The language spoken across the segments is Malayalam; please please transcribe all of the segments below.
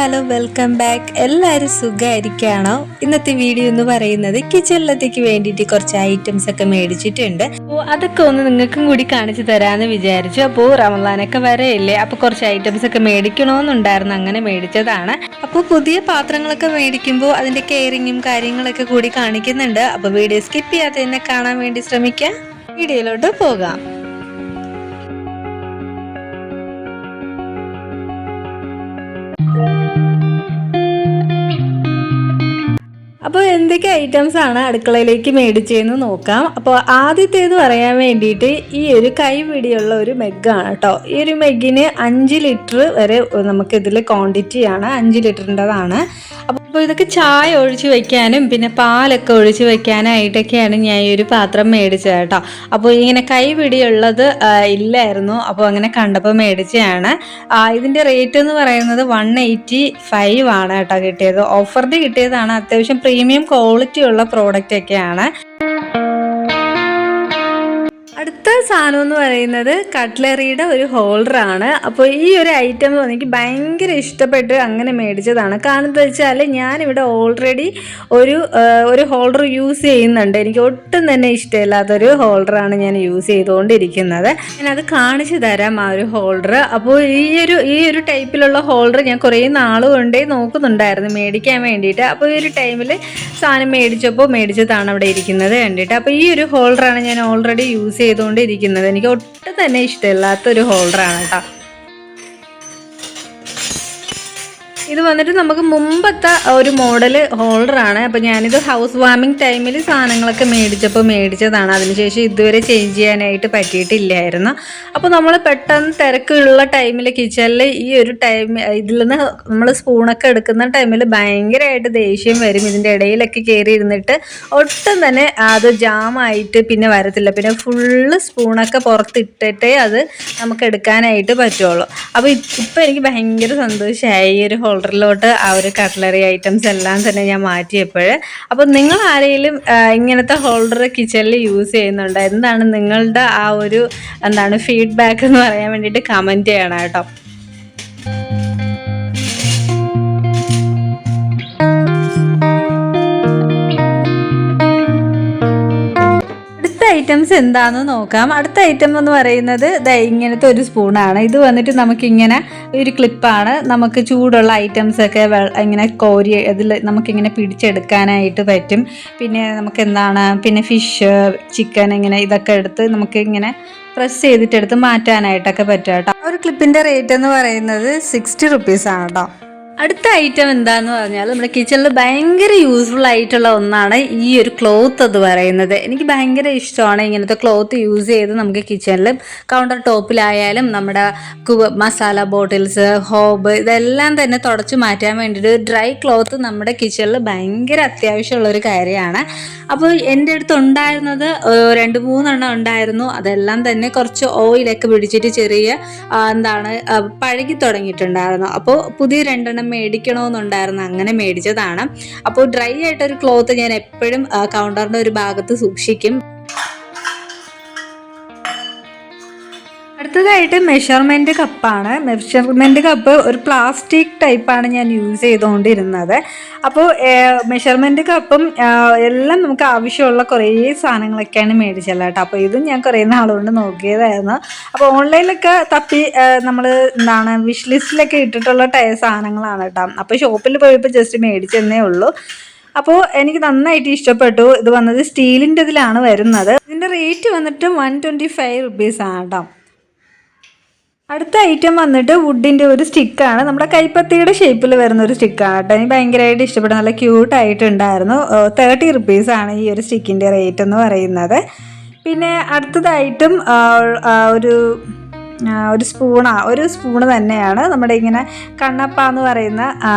Hello welcome back. എല്ലാവരും സുഖമായിരിക്കുകയാണോ? ഇന്നത്തെ വീഡിയോ എന്ന് പറയുന്നത് കിച്ചണിലത്തേക്ക് വേണ്ടിയിട്ട് കുറച്ച് ഐറ്റംസ് ഒക്കെ മേടിച്ചിട്ടുണ്ട്. അപ്പോൾ അതൊക്കെ ഒന്ന് നിങ്ങൾക്കും കൂടി കാണിച്ചു തരാമെന്ന് വിചാരിച്ചു. അപ്പോൾ റമദാനൊക്കെ വരെയില്ലേ, അപ്പോൾ കുറച്ച് ഐറ്റംസ് ഒക്കെ മേടിക്കണമെന്നുണ്ടായിരുന്നു, അങ്ങനെ മേടിച്ചതാണ്. അപ്പോൾ പുതിയ പാത്രങ്ങളൊക്കെ മേടിക്കുമ്പോൾ അതിൻ്റെ കെയറിങ്ങും കാര്യങ്ങളൊക്കെ കൂടി കാണിക്കുന്നുണ്ട്. അപ്പോൾ വീഡിയോ സ്കിപ്പ് ചെയ്യാതെ തന്നെ കാണാൻ വേണ്ടി ശ്രമിക്കാം. വീഡിയോയിലോട്ട് പോകാം. അപ്പോൾ എന്തൊക്കെ ഐറ്റംസ് ആണ് അടുക്കളയിലേക്ക് മേടിച്ചതെന്ന് നോക്കാം. അപ്പോൾ ആദ്യത്തേത് പറയാൻ വേണ്ടിയിട്ട് ഈ ഒരു കൈപിടിയുള്ള ഒരു മെഗ്ഗാണ് കേട്ടോ. ഈ ഒരു മെഗ്ഗിന് 5 ലിറ്റർ വരെ നമുക്കിതിൽ ക്വാണ്ടിറ്റിയാണ്, 5 ലിറ്ററിൻ്റെതാണ്. അപ്പോൾ ഇതൊക്കെ ചായ ഒഴിച്ച് വയ്ക്കാനും പിന്നെ പാലൊക്കെ ഒഴിച്ച് വയ്ക്കാനായിട്ടൊക്കെയാണ് ഞാൻ ഈ ഒരു പാത്രം മേടിച്ചത് കേട്ടോ. അപ്പോൾ ഇങ്ങനെ കൈപിടിയുള്ളത് ഇല്ലായിരുന്നു, അപ്പോൾ അങ്ങനെ കണ്ടപ്പോൾ മേടിച്ചതാണ്. ഇതിൻ്റെ റേറ്റ് എന്ന് പറയുന്നത് 185 ആണ് കേട്ടോ കിട്ടിയത്. ഓഫറിൽ കിട്ടിയതാണ്. അത്യാവശ്യം പ്രീമിയം ക്വാളിറ്റി ഉള്ള പ്രോഡക്റ്റ് ഒക്കെയാണ്. അടുത്ത സാധനം എന്ന് പറയുന്നത് കട്ട്ലറിയുടെ ഒരു ഹോൾഡറാണ്. അപ്പോൾ ഈ ഒരു ഐറ്റം എനിക്ക് ഭയങ്കര ഇഷ്ടപ്പെട്ട് അങ്ങനെ മേടിച്ചതാണ്. കാരണം എന്താ വെച്ചാൽ ഞാനിവിടെ ഓൾറെഡി ഒരു ഹോൾഡർ യൂസ് ചെയ്യുന്നുണ്ട്. എനിക്ക് ഒട്ടും തന്നെ ഇഷ്ടമില്ലാത്തൊരു ഹോൾഡറാണ് ഞാൻ യൂസ് ചെയ്തുകൊണ്ടിരിക്കുന്നത്. ഞാനത് കാണിച്ചു തരാം ആ ഒരു ഹോൾഡർ. അപ്പോൾ ഈ ഒരു ടൈപ്പിലുള്ള ഹോൾഡർ ഞാൻ കുറേ നാൾ കൊണ്ടേ നോക്കുന്നുണ്ടായിരുന്നു മേടിക്കാൻ വേണ്ടിയിട്ട്. അപ്പോൾ ഈ ഒരു ടൈമിൽ സാധനം മേടിച്ചതാണ് അവിടെ ഇരിക്കുന്നത് കണ്ടിട്ട്. അപ്പോൾ ഈ ഒരു ഹോൾഡറാണ് ഞാൻ ഓൾറെഡി യൂസ് ചെയ്തുകൊണ്ടിരിക്കുന്നത്. എനിക്ക് ഒട്ടും തന്നെ ഇഷ്ടമില്ലാത്തൊരു ഹോൾഡറാണ് കേട്ടോ. ഇത് വന്നിട്ട് നമുക്ക് മുമ്പത്തെ ഒരു മോഡൽ ഹോൾഡറാണ്. അപ്പോൾ ഞാനിത് ഹൗസ് വാമിങ് ടൈമിൽ സാധനങ്ങളൊക്കെ മേടിച്ചതാണ്. അതിനുശേഷം ഇതുവരെ ചേഞ്ച് ചെയ്യാനായിട്ട് പറ്റിയിട്ടില്ലായിരുന്നു. അപ്പോൾ നമ്മൾ പെട്ടെന്ന് തിരക്കുള്ള ടൈമിൽ കിച്ചണിൽ ഈ ഒരു ഇതിൽ നിന്ന് നമ്മൾ സ്പൂണൊക്കെ എടുക്കുന്ന ടൈമിൽ ഭയങ്കരമായിട്ട് ദേഷ്യം വരും. ഇതിൻ്റെ ഇടയിലൊക്കെ കയറി ഇരുന്നിട്ട് ഒട്ടും തന്നെ അത് ജാമായിട്ട് പിന്നെ വരത്തില്ല. പിന്നെ ഫുള്ള് സ്പൂണൊക്കെ പുറത്തിട്ടിട്ടേ അത് നമുക്ക് എടുക്കാനായിട്ട് പറ്റുള്ളൂ. അപ്പോൾ ഇപ്പോൾ എനിക്ക് ഭയങ്കര സന്തോഷമായി ഈ ഒരു ഹോൾഡറിലോട്ട് ആ ഒരു കട്ട്ലറി ഐറ്റംസ് എല്ലാം തന്നെ ഞാൻ മാറ്റിയപ്പോൾ. അപ്പോൾ നിങ്ങൾ ആരെങ്കിലും ഇങ്ങനത്തെ ഹോൾഡർ കിച്ചണിൽ യൂസ് ചെയ്യുന്നുണ്ടോ? എന്താണ് നിങ്ങളുടെ ആ ഒരു ഫീഡ്ബാക്ക് എന്ന് പറയാൻ വേണ്ടിയിട്ട് കമൻറ്റ് ചെയ്യണം കേട്ടോ. ഐറ്റംസ് എന്താണെന്ന് നോക്കാം. അടുത്ത ഐറ്റം എന്ന് പറയുന്നത് ഇങ്ങനത്തെ ഒരു സ്പൂണാണ്. ഇത് വന്നിട്ട് നമുക്കിങ്ങനെ ഒരു ക്ലിപ്പാണ്. നമുക്ക് ചൂടുള്ള ഐറ്റംസൊക്കെ ഇങ്ങനെ കോരി അതിൽ നമുക്കിങ്ങനെ പിടിച്ചെടുക്കാനായിട്ട് പറ്റും. പിന്നെ പിന്നെ ഫിഷ്, ചിക്കൻ ഇങ്ങനെ ഇതൊക്കെ എടുത്ത് നമുക്ക് ഇങ്ങനെ പ്രസ് ചെയ്തിട്ടെടുത്ത് മാറ്റാനായിട്ടൊക്കെ പറ്റും കേട്ടോ. ഒരു ക്ലിപ്പിൻ്റെ റേറ്റ് എന്ന് പറയുന്നത് 60 റുപ്പീസാണ് കേട്ടോ. അടുത്ത ഐറ്റം എന്താണെന്ന് പറഞ്ഞാൽ നമ്മുടെ കിച്ചണിൽ ഭയങ്കര യൂസ്ഫുൾ ആയിട്ടുള്ള ഒന്നാണ് ഈ ഒരു ക്ലോത്ത് എന്ന് പറയുന്നത്. എനിക്ക് ഭയങ്കര ഇഷ്ടമാണ് ഇങ്ങനത്തെ ക്ലോത്ത് യൂസ് ചെയ്ത് നമുക്ക് കിച്ചണിൽ കൗണ്ടർ ടോപ്പിലായാലും നമ്മുടെ മസാല ബോട്ടിൽസ്, ഹോബ് ഇതെല്ലാം തന്നെ തുടച്ച് മാറ്റാൻ വേണ്ടിയിട്ട് ഡ്രൈ ക്ലോത്ത് നമ്മുടെ കിച്ചണിൽ ഭയങ്കര അത്യാവശ്യമുള്ളൊരു കാര്യമാണ്. അപ്പോൾ എൻ്റെ അടുത്ത് ഉണ്ടായിരുന്നത് 2-3 ഉണ്ടായിരുന്നു. അതെല്ലാം തന്നെ കുറച്ച് ഓയിലൊക്കെ പിടിച്ചിട്ട് ചെറിയ പഴകി തുടങ്ങിയിട്ടുണ്ടായിരുന്നു. അപ്പോൾ പുതിയ 2 മേടിക്കണമെന്നുണ്ടായിരുന്നു, അങ്ങനെ മേടിച്ചതാണ്. അപ്പോൾ ഡ്രൈ ആയിട്ടൊരു ക്ലോത്ത് ഞാൻ എപ്പോഴും കൗണ്ടറിൻ്റെ ഒരു ഭാഗത്ത് സൂക്ഷിക്കും. അടുത്തതായിട്ട് മെഷർമെൻറ്റ് കപ്പാണ്. മെഷർമെൻറ്റ് കപ്പ് ഒരു പ്ലാസ്റ്റിക് ടൈപ്പാണ് ഞാൻ യൂസ് ചെയ്തുകൊണ്ടിരുന്നത്. അപ്പോൾ മെഷർമെൻറ്റ് കപ്പും എല്ലാം നമുക്ക് ആവശ്യമുള്ള കുറേ സാധനങ്ങളൊക്കെയാണ് മേടിച്ചല്ലോ കേട്ടോ. അപ്പോൾ ഇതും ഞാൻ കുറേ നാളുകൊണ്ട് നോക്കിയതായിരുന്നു. അപ്പോൾ ഓൺലൈനിലൊക്കെ തപ്പി നമ്മൾ വിഷ് ലിസ്റ്റിലൊക്കെ ഇട്ടിട്ടുള്ള സാധനങ്ങളാണ് കേട്ടോ. അപ്പോൾ ഷോപ്പിൽ പോയപ്പോൾ ജസ്റ്റ് മേടിച്ചെന്നേ ഉള്ളൂ. അപ്പോൾ എനിക്ക് നന്നായിട്ട് ഇഷ്ടപ്പെട്ടു. ഇത് വന്നത് സ്റ്റീലിൻ്റെ ഇതിലാണ് വരുന്നത്. ഇതിൻ്റെ റേറ്റ് വന്നിട്ട് 125 റുപ്പീസാണ് കേട്ടോ. അടുത്ത ഐറ്റം വന്നിട്ട് വുഡിൻ്റെ ഒരു സ്റ്റിക്കാണ്. നമ്മുടെ കൈപ്പത്തിയുടെ ഷേപ്പിൽ വരുന്ന ഒരു സ്റ്റിക്കാണ് കേട്ടോ. എനിക്ക് ഭയങ്കരമായിട്ട് ഇഷ്ടപ്പെട്ടു. നല്ല ക്യൂട്ടായിട്ടുണ്ടായിരുന്നു. 30 റുപ്പീസാണ് ഈ ഒരു സ്റ്റിക്കിൻ്റെ റേറ്റ് എന്ന് പറയുന്നത്. പിന്നെ അടുത്തതായിട്ടും ഒരു സ്പൂണ് തന്നെയാണ്. നമ്മുടെ ഇങ്ങനെ കണ്ണപ്പ എന്ന് പറയുന്ന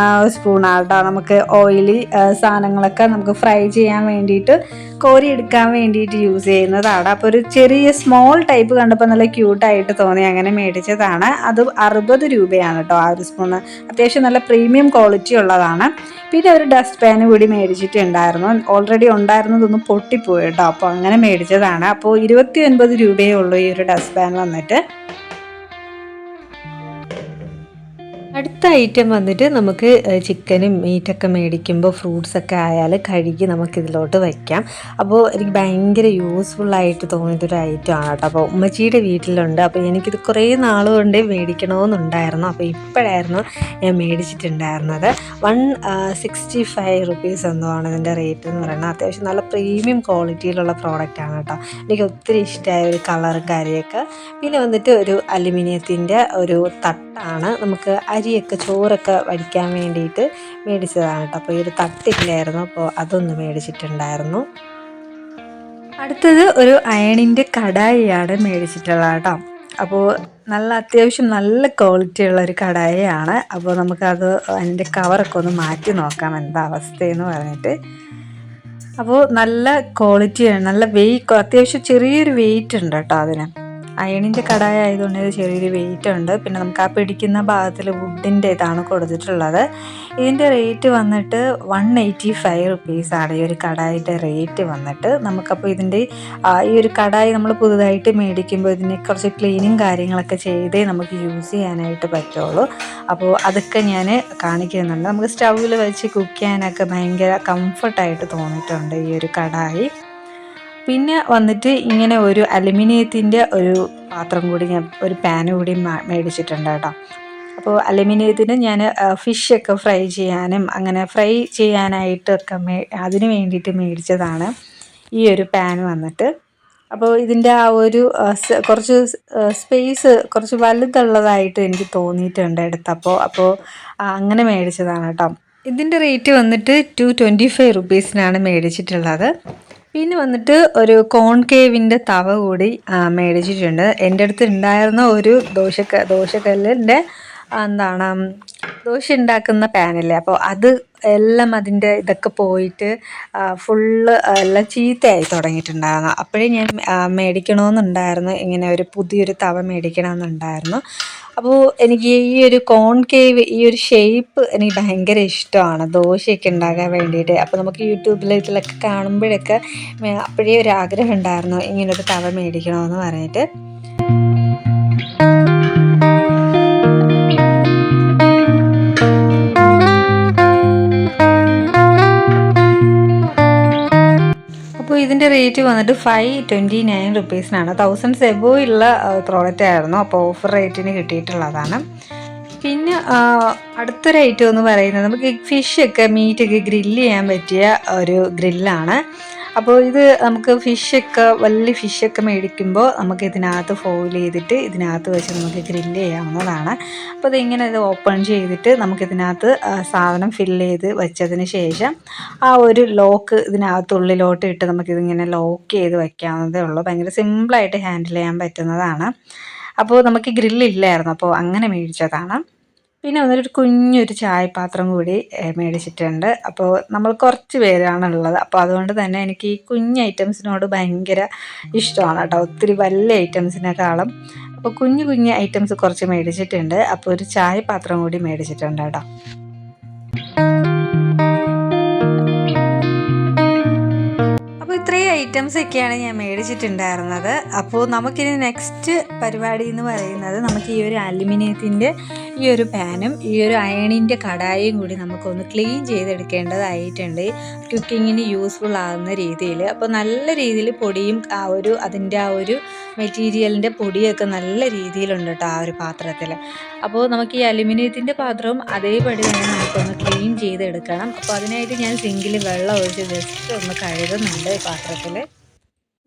സ്പൂണാണ് കേട്ടോ. നമുക്ക് ഓയിലി സാധനങ്ങളൊക്കെ നമുക്ക് ഫ്രൈ ചെയ്യാൻ വേണ്ടിയിട്ട് കോരി എടുക്കാൻ വേണ്ടിയിട്ട് യൂസ് ചെയ്യുന്നതാണ്. അപ്പോൾ ഒരു ചെറിയ സ്മോൾ ടൈപ്പ് കണ്ടപ്പോൾ നല്ല ക്യൂട്ടായിട്ട് തോന്നി, അങ്ങനെ മേടിച്ചതാണ്. അത് 60 രൂപയാണ് കേട്ടോ ആ ഒരു സ്പൂണ്. അത്യാവശ്യം നല്ല പ്രീമിയം ക്വാളിറ്റി ഉള്ളതാണ്. പിന്നെ ഒരു ഡസ്റ്റ് പാന് കൂടി മേടിച്ചിട്ടുണ്ടായിരുന്നു. ഓൾറെഡി ഉണ്ടായിരുന്നതൊന്ന് പൊട്ടിപ്പോയി കേട്ടോ. അപ്പോൾ അങ്ങനെ മേടിച്ചതാണ്. അപ്പോൾ 29 രൂപയേ ഉള്ളൂ ഈ ഒരു ഡസ്റ്റ് പാൻ വന്നിട്ട്. അടുത്ത ഐറ്റം വന്നിട്ട് നമുക്ക് ചിക്കനും മീറ്റൊക്കെ മേടിക്കുമ്പോൾ ഫ്രൂട്ട്സൊക്കെ ആയാൽ കഴുകി നമുക്കിതിലോട്ട് വയ്ക്കാം. അപ്പോൾ എനിക്ക് ഭയങ്കര യൂസ്ഫുള്ളായിട്ട് തോന്നിയിട്ടൊരു ഐറ്റമാണ് കേട്ടോ. അപ്പോൾ ഉമ്മച്ചിയുടെ വീട്ടിലുണ്ട്. അപ്പോൾ എനിക്കിത് കുറേ നാൾ കൊണ്ട് മേടിക്കണമെന്നുണ്ടായിരുന്നു. അപ്പോൾ ഇപ്പോഴായിരുന്നു ഞാൻ മേടിച്ചിട്ടുണ്ടായിരുന്നത്. 165 റുപ്പീസ് എന്തോ ആണ് ഇതിൻ്റെ റേറ്റ് എന്ന് പറയുന്നത്. അത്യാവശ്യം നല്ല പ്രീമിയം ക്വാളിറ്റിയിലുള്ള പ്രോഡക്റ്റാണ് കേട്ടോ. എനിക്ക് ഒത്തിരി ഇഷ്ടമായ ഒരു കളറും കാര്യമൊക്കെ. പിന്നെ വന്നിട്ട് ഒരു അലുമിനിയത്തിൻ്റെ ഒരു തട്ടാണ്. നമുക്ക് അരിയൊക്കെ ചോറൊക്കെ വടിക്കാൻ വേണ്ടിയിട്ട് മേടിച്ചതാണ് കേട്ടോ. അപ്പോൾ ഈ ഒരു തട്ടില്ലായിരുന്നു, അപ്പോൾ അതൊന്ന് മേടിച്ചിട്ടുണ്ടായിരുന്നു. അടുത്തത് ഒരു അയണിൻ്റെ കടായിയാണ് മേടിച്ചിട്ടുള്ളത് കേട്ടോ. അപ്പോൾ അത്യാവശ്യം നല്ല ക്വാളിറ്റി ഉള്ള ഒരു കടായിയാണ്. അപ്പോൾ നമുക്കത് അതിൻ്റെ കവറൊക്കെ ഒന്ന് മാറ്റി നോക്കാം എന്താ അവസ്ഥയെന്ന് പറഞ്ഞിട്ട്. അപ്പോൾ നല്ല ക്വാളിറ്റിയാണ്, നല്ല അത്യാവശ്യം ചെറിയൊരു വെയിറ്റ് ഉണ്ട് കേട്ടോ അതിന്. അയണിൻ്റെ കടായ ആയതുകൊണ്ട് ചെറിയൊരു വെയിറ്റ് ഉണ്ട്. പിന്നെ നമുക്ക് ആ പിടിക്കുന്ന ഭാഗത്തിൽ വുഡിൻ്റെ ഇതാണ് കൊടുത്തിട്ടുള്ളത്. ഇതിൻ്റെ റേറ്റ് വന്നിട്ട് 185 റുപ്പീസാണ് ഈ ഒരു കടായിൻ്റെ റേറ്റ് വന്നിട്ട്. നമുക്കപ്പോൾ ഇതിൻ്റെ ഈ ഒരു കടായി നമ്മൾ പുതുതായിട്ട് മേടിക്കുമ്പോൾ ഇതിനെ കുറച്ച് ക്ലീനിങ് കാര്യങ്ങളൊക്കെ ചെയ്തേ നമുക്ക് യൂസ് ചെയ്യാനായിട്ട് പറ്റുള്ളൂ. അപ്പോൾ അതൊക്കെ ഞാൻ കാണിക്കുന്നുണ്ട്. നമുക്ക് സ്റ്റൗവിൽ വെച്ച് കുക്ക് ചെയ്യാനൊക്കെ ഭയങ്കര കംഫർട്ടായിട്ട് തോന്നിയിട്ടുണ്ട് ഈ ഒരു കടായി. പിന്നെ വന്നിട്ട് ഇങ്ങനെ ഒരു അലുമിനിയത്തിൻ്റെ ഒരു പാത്രം കൂടി ഒരു പാന് കൂടി മേടിച്ചിട്ടുണ്ട് കേട്ടോ. അപ്പോൾ അലുമിനിയത്തിന് ഞാൻ ഫിഷൊക്കെ ഫ്രൈ ചെയ്യാനും അങ്ങനെ ഫ്രൈ ചെയ്യാനായിട്ടൊക്കെ അതിന് വേണ്ടിയിട്ട് മേടിച്ചതാണ് ഈ ഒരു പാൻ വന്നിട്ട്. അപ്പോൾ ഇതിൻ്റെ ആ ഒരു കുറച്ച് സ്പേസ് കുറച്ച് വലുതുള്ളതായിട്ട് എനിക്ക് തോന്നിയിട്ടുണ്ട് എടുത്തപ്പോൾ. അപ്പോൾ അങ്ങനെ മേടിച്ചതാണ് കേട്ടോ. ഇതിൻ്റെ റേറ്റ് വന്നിട്ട് 225 റുപ്പീസിനാണ് മേടിച്ചിട്ടുള്ളത്. പിന്നെ വന്നിട്ട് ഒരു കോൺകേവിൻ്റെ തവ കൂടി മേടിച്ചിട്ടുണ്ട്. എൻ്റെ അടുത്ത് ഉണ്ടായിരുന്ന ഒരു ദോശക്കല്ലിൻ്റെ ദോശ ഉണ്ടാക്കുന്ന പാനല്ലേ, അപ്പോൾ അത് എല്ലാം അതിൻ്റെ ഇതൊക്കെ പോയിട്ട് ഫുള്ള് എല്ലാം ചീത്തയായി തുടങ്ങിയിട്ടുണ്ടായിരുന്നു. അപ്പോഴേ ഞാൻ മേടിക്കണമെന്നുണ്ടായിരുന്നു, ഇങ്ങനെ ഒരു പുതിയൊരു തവ മേടിക്കണമെന്നുണ്ടായിരുന്നു. അപ്പോൾ എനിക്ക് ഈ ഒരു കോൺകേവ് ഈ ഒരു ഷേപ്പ് എനിക്ക് ഭയങ്കര ഇഷ്ടമാണ് ദോശയൊക്കെ ഉണ്ടാക്കാൻ വേണ്ടിയിട്ട്. അപ്പോൾ നമുക്ക് യൂട്യൂബിൽ ഇതിലൊക്കെ കാണുമ്പോഴൊക്കെ അപ്പോഴേ ഒരു ആഗ്രഹം ഉണ്ടായിരുന്നു ഇങ്ങനൊരു തവ മേടിക്കണമെന്ന് പറഞ്ഞിട്ട്. അപ്പോൾ ഇതിൻ്റെ റേറ്റ് വന്നിട്ട് 529 റുപ്പീസിനാണ്. 1000 എബോ ഉള്ള പ്രോഡക്റ്റ് ആയിരുന്നു. അപ്പോൾ ഓഫർ റേറ്റിന് കിട്ടിയിട്ടുള്ളതാണ്. പിന്നെ അടുത്തൊരു ഐറ്റം എന്ന് പറയുന്നത് നമുക്ക് ഫിഷൊക്കെ മീറ്റൊക്കെ ഗ്രില്ല് ചെയ്യാൻ പറ്റിയ ഒരു ഗ്രില്ലാണ്. അപ്പോൾ ഇത് നമുക്ക് വലിയ ഫിഷൊക്കെ മേടിക്കുമ്പോൾ നമുക്ക് ഇതിനകത്ത് ഫോയിൽ ചെയ്തിട്ട് ഇതിനകത്ത് വെച്ച് നമുക്ക് ഗ്രില്ല് ചെയ്യാവുന്നതാണ്. അപ്പോൾ ഇത് ഓപ്പൺ ചെയ്തിട്ട് നമുക്കിതിനകത്ത് സാധനം ഫില്ല് ചെയ്ത് വെച്ചതിന് ശേഷം ആ ഒരു ലോക്ക് ഇതിനകത്തുള്ളിലോട്ട് ഇട്ട് നമുക്കിതിങ്ങനെ ലോക്ക് ചെയ്ത് വയ്ക്കാവുന്നതേ ഉള്ളൂ. ഭയങ്കര സിമ്പിളായിട്ട് ഹാൻഡിൽ ചെയ്യാൻ പറ്റുന്നതാണ്. അപ്പോൾ നമുക്ക് ഗ്രില്ലില്ലായിരുന്നു, അപ്പോൾ അങ്ങനെ മേടിച്ചതാണ്. പിന്നെ വന്നിട്ട് കുഞ്ഞൊരു ചായപാത്രം കൂടി മേടിച്ചിട്ടുണ്ട്. അപ്പോൾ നമ്മൾ കുറച്ച് പേരാണുള്ളത്, അപ്പോൾ അതുകൊണ്ട് തന്നെ എനിക്ക് ഈ കുഞ്ഞ് ഐറ്റംസിനോട് ഭയങ്കര ഇഷ്ടമാണ് കേട്ടോ, ഒത്തിരി വലിയ ഐറ്റംസിനേക്കാളും. അപ്പോൾ കുഞ്ഞു കുഞ്ഞ് ഐറ്റംസ് കുറച്ച് മേടിച്ചിട്ടുണ്ട്. അപ്പോൾ ഒരു ചായപാത്രം കൂടി മേടിച്ചിട്ടുണ്ട് കേട്ടോ. ഇത്രയും ഐറ്റംസ് ഒക്കെയാണ് ഞാൻ മേടിച്ചിട്ടുണ്ടായിരുന്നത്. അപ്പോൾ നമുക്കിനി നെക്സ്റ്റ് പരിപാടി എന്ന് പറയുന്നത് നമുക്ക് ഈ ഒരു അലുമിനിയത്തിൻ്റെ ഈ ഒരു പാനും ഈ ഒരു അയണിൻ്റെ കടായും കൂടി നമുക്കൊന്ന് ക്ലീൻ ചെയ്തെടുക്കേണ്ടതായിട്ടുണ്ട്, കുക്കിങ്ങിന് യൂസ്ഫുൾ ആകുന്ന രീതിയിൽ. അപ്പോൾ നല്ല രീതിയിൽ പൊടിയും അതിൻ്റെ ആ ഒരു മെറ്റീരിയലിൻ്റെ പൊടിയൊക്കെ നല്ല രീതിയിലുണ്ട് കേട്ടോ ആ ഒരു പാത്രത്തിൽ. അപ്പോൾ നമുക്ക് ഈ അലുമിനിയത്തിൻ്റെ പാത്രവും അതേപടി തന്നെ നമുക്കൊന്ന് ക്ലീൻ ചെയ്തെടുക്കണം. അപ്പോൾ അതിനായിട്ട് ഞാൻ സിങ്കിൽ വെള്ളം ഒഴിച്ച് ജസ്റ്റ് ഒന്ന് കഴുകുന്നുണ്ട് പാത്രത്തിൽ.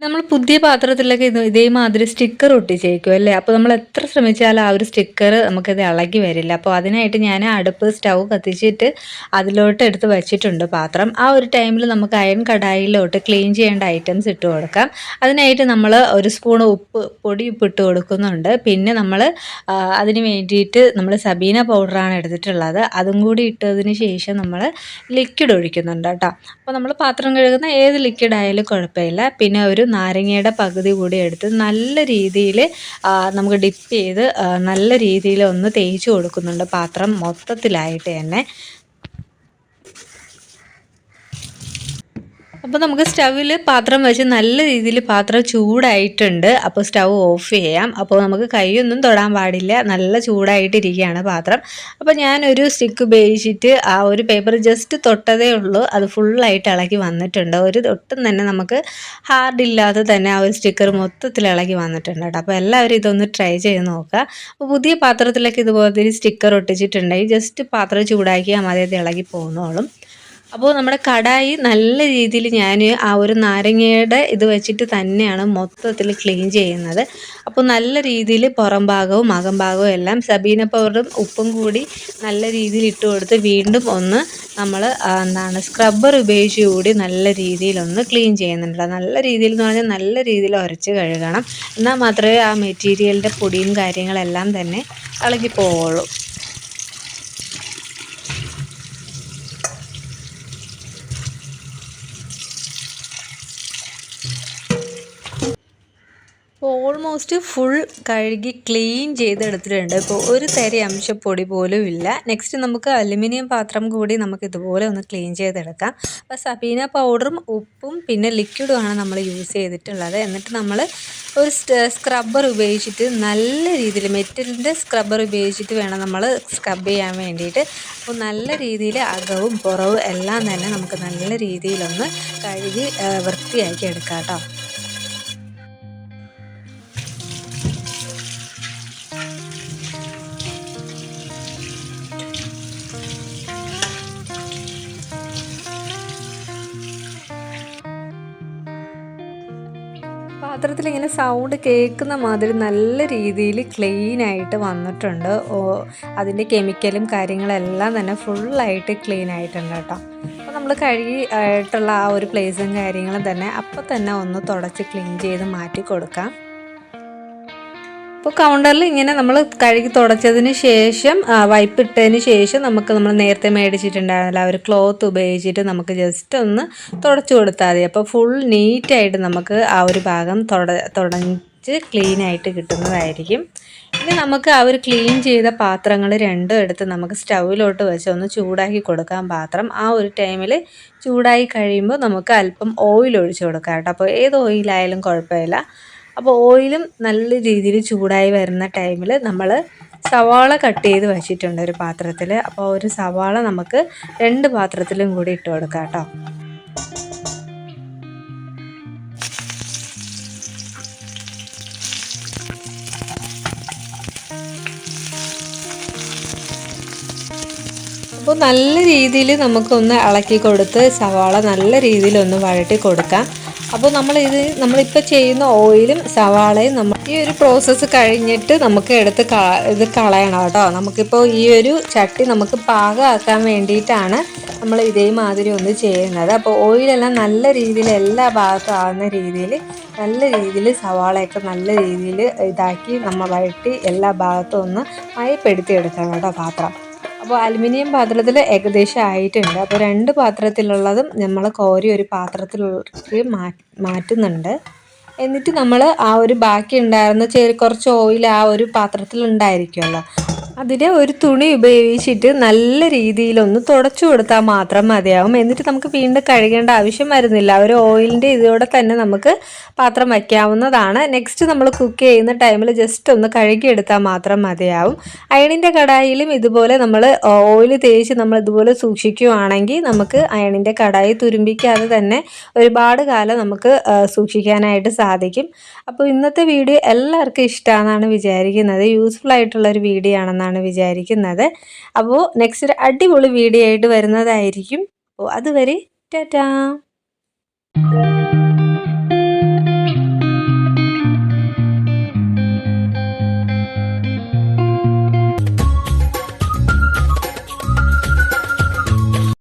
നമ്മൾ പുതിയ പാത്രത്തിലൊക്കെ ഇതേമാതിരി സ്റ്റിക്കർ ഒട്ടിച്ചേക്കും അല്ലേ. അപ്പോൾ നമ്മൾ എത്ര ശ്രമിച്ചാലും ആ ഒരു സ്റ്റിക്കർ നമുക്കത് ഇളകി വരില്ല. അപ്പോൾ അതിനായിട്ട് ഞാൻ സ്റ്റൗ കത്തിച്ചിട്ട് അതിലോട്ട് എടുത്ത് വെച്ചിട്ടുണ്ട് പാത്രം. ആ ഒരു ടൈമിൽ നമുക്ക് അയൺ കടായിലോട്ട് ക്ലീൻ ചെയ്യേണ്ട ഐറ്റംസ് ഇട്ട് കൊടുക്കാം. അതിനായിട്ട് നമ്മൾ ഒരു സ്പൂൺ പൊടി ഉപ്പ് ഇട്ട് കൊടുക്കുന്നുണ്ട്. പിന്നെ നമ്മൾ അതിന് വേണ്ടിയിട്ട് നമ്മൾ സബീന പൗഡറാണ് എടുത്തിട്ടുള്ളത്. അതും കൂടി ഇട്ടതിന് ശേഷം നമ്മൾ ലിക്വിഡ് ഒഴിക്കുന്നുണ്ട് കേട്ടോ. അപ്പോൾ നമ്മൾ പാത്രം കഴുകുന്ന ഏത് ലിക്വിഡ് ആയാലും കുഴപ്പമില്ല. പിന്നെ ഒരു നാരങ്ങയുടെ പകുതി കൂടി എടുത്ത് നല്ല രീതിയിൽ നമുക്ക് ഡിപ്പ് ചെയ്ത് നല്ല രീതിയിൽ ഒന്ന് തേച്ച് കൊടുക്കുന്നുണ്ട് പാത്രം മൊത്തത്തിലായിട്ട് തന്നെ. അപ്പോൾ നമുക്ക് സ്റ്റൗവിൽ പാത്രം വെച്ച് നല്ല രീതിയിൽ പാത്രം ചൂടായിട്ടുണ്ട്. അപ്പോൾ സ്റ്റൗ ഓഫ് ചെയ്യാം. അപ്പോൾ നമുക്ക് കൈയൊന്നും തൊടാൻ പാടില്ല, നല്ല ചൂടായിട്ടിരിക്കുകയാണ് പാത്രം. അപ്പോൾ ഞാനൊരു സ്റ്റിക്ക് ഉപയോഗിച്ചിട്ട് ആ ഒരു പേപ്പർ ജസ്റ്റ് തൊട്ടതേ ഉള്ളൂ, അത് ഫുള്ളായിട്ട് ഇളകി വന്നിട്ടുണ്ട്. ഒട്ടും തന്നെ നമുക്ക് ഹാർഡില്ലാതെ തന്നെ ആ ഒരു സ്റ്റിക്കർ മൊത്തത്തിൽ ഇളകി വന്നിട്ടുണ്ട് കേട്ടോ. അപ്പോൾ എല്ലാവരും ഇതൊന്ന് ട്രൈ ചെയ്ത് നോക്കുക. അപ്പോൾ പുതിയ പാത്രത്തിലൊക്കെ ഇതുപോലത്തെ സ്റ്റിക്കർ ഒട്ടിച്ചിട്ടുണ്ടെങ്കിൽ ജസ്റ്റ് പാത്രം ചൂടാക്കിയാൽ മതി, അത് ഇളകി പോകുന്നോളും. അപ്പോൾ നമ്മുടെ കടായി നല്ല രീതിയിൽ ഞാൻ ആ ഒരു നാരങ്ങയുടെ ഇത് വെച്ചിട്ട് തന്നെയാണ് മൊത്തത്തിൽ ക്ലീൻ ചെയ്യുന്നത്. അപ്പോൾ നല്ല രീതിയിൽ പുറം ഭാഗവും അകം ഭാഗവും എല്ലാം സബീന പൗഡറും ഉപ്പും കൂടി നല്ല രീതിയിൽ ഇട്ട് കൊടുത്ത് വീണ്ടും ഒന്ന് നമ്മൾ സ്ക്രബ്ബർ ഉപയോഗിച്ച് കൂടി നല്ല രീതിയിലൊന്ന് ക്ലീൻ ചെയ്യുന്നുണ്ട്. നല്ല രീതിയിൽ എന്ന് പറഞ്ഞാൽ നല്ല രീതിയിൽ ഉരച്ച് കഴുകണം, എന്നാൽ മാത്രമേ ആ മെറ്റീരിയലിൻ്റെ പൊടിയും കാര്യങ്ങളെല്ലാം തന്നെ ഇളകി പോവുള്ളൂ. ഇപ്പോൾ ഓൾമോസ്റ്റ് ഫുൾ കഴുകി ക്ലീൻ ചെയ്തെടുത്തിട്ടുണ്ട്. ഇപ്പോൾ ഒരു തരി അംശപ്പൊടി പോലും ഇല്ല. നെക്സ്റ്റ് നമുക്ക് അലുമിനിയം പാത്രം കൂടി നമുക്ക് ഇതുപോലെ ഒന്ന് ക്ലീൻ ചെയ്തെടുക്കാം. അപ്പോൾ സബീന പൗഡറും ഉപ്പും പിന്നെ ലിക്വിഡുമാണ് നമ്മൾ യൂസ് ചെയ്തിട്ടുള്ളത്. എന്നിട്ട് നമ്മൾ ഒരു സ്ക്രബ്ബർ ഉപയോഗിച്ചിട്ട് നല്ല രീതിയിൽ മെറ്റലിൻ്റെ സ്ക്രബ്ബർ ഉപയോഗിച്ചിട്ട് വേണം നമ്മൾ സ്ക്രബ് ചെയ്യാൻ വേണ്ടിയിട്ട്. അപ്പോൾ നല്ല രീതിയിൽ അകവും പുറവും എല്ലാം തന്നെ നമുക്ക് നല്ല രീതിയിലൊന്ന് കഴുകി വൃത്തിയാക്കി എടുക്കാം കേട്ടോ. പാത്രത്തിൽ ഇങ്ങനെ സൗണ്ട് കേൾക്കുന്ന മാതിരി നല്ല രീതിയിൽ ക്ലീനായിട്ട് വന്നിട്ടുണ്ട്. അതിൻ്റെ കെമിക്കലും കാര്യങ്ങളെല്ലാം തന്നെ ഫുള്ളായിട്ട് ക്ലീൻ ആയിട്ടുണ്ട് കേട്ടോ. അപ്പോൾ നമ്മൾ കഴുകി ആയിട്ടുള്ള ആ ഒരു പ്ലേസും കാര്യങ്ങളും തന്നെ അപ്പോൾ തന്നെ ഒന്ന് തുടച്ച് ക്ലീൻ ചെയ്ത് മാറ്റി കൊടുക്കാം. അപ്പോൾ കൗണ്ടറിൽ ഇങ്ങനെ നമ്മൾ കഴുകി തുടച്ചതിന് ശേഷം വൈപ്പ് ഇട്ടതിന് ശേഷം നമ്മൾ നേരത്തെ മേടിച്ചിട്ടുണ്ടായിരുന്നില്ല ഒരു ക്ലോത്ത് ഉപയോഗിച്ചിട്ട് നമുക്ക് ജസ്റ്റ് ഒന്ന് തുടച്ചു കൊടുത്താൽ മതി. അപ്പോൾ ഫുൾ നീറ്റായിട്ട് നമുക്ക് ആ ഒരു ഭാഗം തുടച്ച് ക്ലീനായിട്ട് കിട്ടുന്നതായിരിക്കും. ഇനി നമുക്ക് ആ ഒരു ക്ലീൻ ചെയ്ത പാത്രങ്ങൾ രണ്ടും എടുത്ത് നമുക്ക് സ്റ്റൗവിലോട്ട് വെച്ച് ഒന്ന് ചൂടാക്കി കൊടുക്കാം പാത്രം. ആ ഒരു ടൈമിൽ ചൂടായി കഴിയുമ്പോൾ നമുക്ക് അല്പം ഓയിൽ ഒഴിച്ച് കൊടുക്കാം കേട്ടോ. അപ്പോൾ ഏത് ഓയിലായാലും കുഴപ്പമില്ല. അപ്പോൾ ഓയിലും നല്ല രീതിയിൽ ചൂടായി വരുന്ന ടൈമിൽ നമ്മൾ സവാള കട്ട് ചെയ്ത് വെച്ചിട്ടുണ്ട് ഒരു പാത്രത്തിൽ. അപ്പോൾ ഒരു സവാള നമുക്ക് 2 പാത്രത്തിലും കൂടി ഇട്ട് കൊടുക്കാം കേട്ടോ. അപ്പോൾ നല്ല രീതിയിൽ നമുക്കൊന്ന് ഇളക്കി കൊടുത്ത് സവാള നല്ല രീതിയിലൊന്ന് വഴറ്റി കൊടുക്കാം. അപ്പോൾ നമ്മളിപ്പോൾ ചെയ്യുന്ന ഓയിലും സവാളയും ഈ ഒരു പ്രോസസ്സ് കഴിഞ്ഞിട്ട് നമുക്ക് എടുത്ത് ഇത് കളയണം കേട്ടോ. നമുക്കിപ്പോൾ ഈ ഒരു ചട്ടി നമുക്ക് പാകമാക്കാൻ വേണ്ടിയിട്ടാണ് നമ്മൾ ഇതേമാതിരി ഒന്ന് ചെയ്യുന്നത്. അപ്പോൾ ഓയിലെല്ലാം നല്ല രീതിയിൽ എല്ലാ ഭാഗത്തും ആകുന്ന രീതിയിൽ നല്ല രീതിയിൽ സവാളയൊക്കെ നല്ല രീതിയിൽ ഇതാക്കി നമ്മൾ വഴറ്റി എല്ലാ ഭാഗത്തും ഒന്ന് മയപ്പെടുത്തി എടുക്കണം കേട്ടോ പാത്രം. അപ്പോൾ അലുമിനിയം പാത്രത്തിൽ ഏകദേശം ആയിട്ടുണ്ട്. അപ്പോൾ 2 പാത്രത്തിലുള്ളതും നമ്മൾ കോരി ഒരു പാത്രത്തിലേക്ക് മാറ്റുന്നുണ്ട്. എന്നിട്ട് നമ്മൾ ആ ഒരു ബാക്കി ഉണ്ടായിരുന്ന കുറച്ച് ഓയിൽ ആ ഒരു പാത്രത്തിൽ ഉണ്ടായിരിക്കുമല്ലോ, അതിനെ ഒരു തുണി ഉപയോഗിച്ചിട്ട് നല്ല രീതിയിലൊന്ന് തുടച്ചു കൊടുത്താൽ മാത്രം മതിയാവും. എന്നിട്ട് നമുക്ക് വീണ്ടും കഴുകേണ്ട ആവശ്യം വരുന്നില്ല. ഒരു ഓയിലിൻ്റെ ഇതോടെ തന്നെ നമുക്ക് പാത്രം വയ്ക്കാവുന്നതാണ്. നെക്സ്റ്റ് നമ്മൾ കുക്ക് ചെയ്യുന്ന ടൈമിൽ ജസ്റ്റ് ഒന്ന് കഴുകിയെടുത്താൽ മാത്രം മതിയാവും. അയണിൻ്റെ കടായിലും ഇതുപോലെ നമ്മൾ ഓയിൽ തേച്ച് നമ്മൾ ഇതുപോലെ സൂക്ഷിക്കുകയാണെങ്കിൽ നമുക്ക് അയണിൻ്റെ കടായി തുരുമ്പിക്കാതെ തന്നെ ഒരുപാട് കാലം നമുക്ക് സൂക്ഷിക്കാനായിട്ട് സാധിക്കും. അപ്പോൾ ഇന്നത്തെ വീഡിയോ എല്ലാവർക്കും ഇഷ്ടമാണെന്നാണ് വിചാരിക്കുന്നത്. യൂസ്ഫുൾ ആയിട്ടുള്ളൊരു വീഡിയോ ആണെന്നാണ് വിചാരിക്കുന്നത്. അപ്പോൾ നെക്സ്റ്റ് ഒരു അടിപൊളി വീഡിയോ ആയിട്ട് വരുന്നതായിരിക്കും. അപ്പോൾ അതുവരെ ടാറ്റാ.